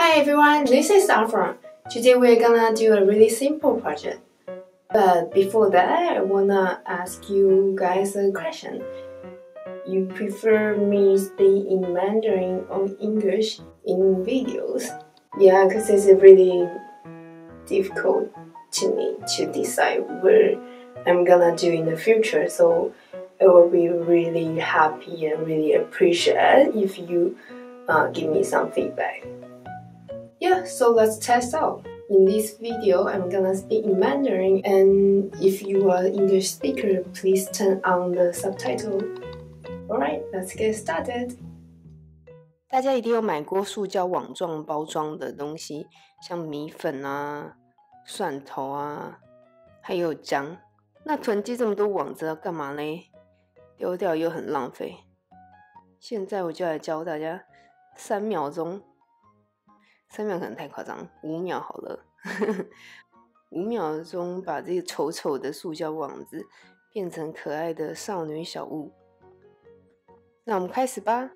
Hi everyone, this is Afra. Today we're gonna do a really simple project. But before that, I wanna ask you guys a question. You prefer me speak in Mandarin or English in videos? Yeah, because it's really difficult to me to decide what I'm gonna do in the future. So I will be really happy and really appreciate if you give me some feedback. Yeah, so let's test out. In this video, I'm gonna speak in Mandarin, and if you are an English speaker, please turn on the subtitle. Alright, let's get started. 大家一定有买过塑胶网状包装的东西，像米粉啊、蒜头啊，还有姜。那囤积这么多网子要干嘛呢？丢掉又很浪费。现在我就来教大家3秒钟。3秒可能太夸张，5秒好了。5秒钟把这个丑丑的塑胶网子变成可爱的少女小物。那我们开始吧。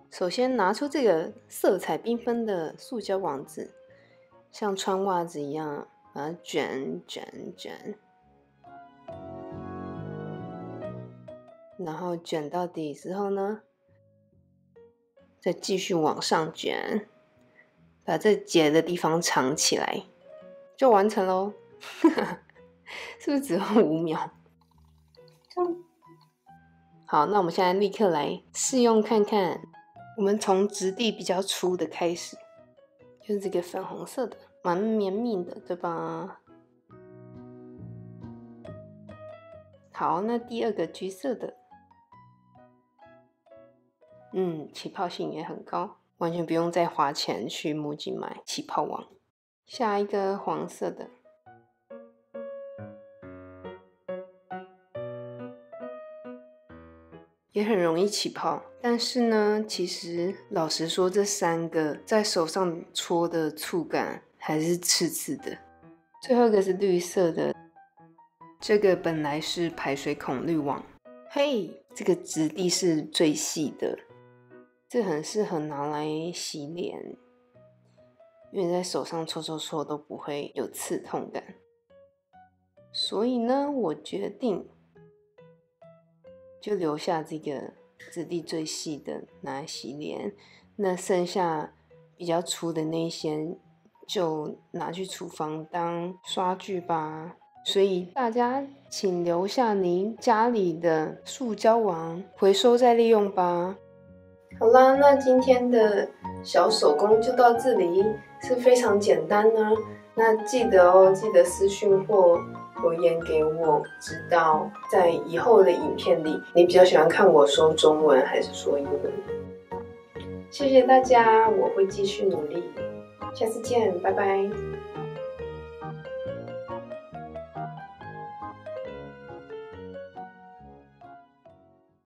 首先拿出这个色彩缤纷的塑胶网子，像穿袜子一样把它卷，然后卷到底之后呢，再继续往上卷，把这结的地方藏起来，就完成咯。是不是只用5秒？好，那我们现在立刻来试用看看。我们从质地比较粗的开始，就是这个粉红色的，蛮绵密的，对吧？好，那第二个橘色的，起泡性也很高，完全不用再花钱去木槿买起泡网。下一个黄色的，也很容易起泡，但是呢，其实老实说，这3个在手上搓的触感还是刺刺的。最后一个是绿色的，这个本来是排水孔滤网，嘿，这个质地是最细的，这很适合拿来洗脸，因为在手上搓都不会有刺痛感。所以呢，我决定就留下这个质地最细的拿来洗脸，那剩下比较粗的那些就拿去厨房当刷具吧。所以大家请留下您家里的塑胶网，回收再利用吧。好啦，那今天的小手工就到这里，是非常简单呢。那记得私讯或留言给我，知道在以后的影片里，你比较喜欢看我说中文还是说英文。谢谢大家，我会继续努力，下次见，拜拜。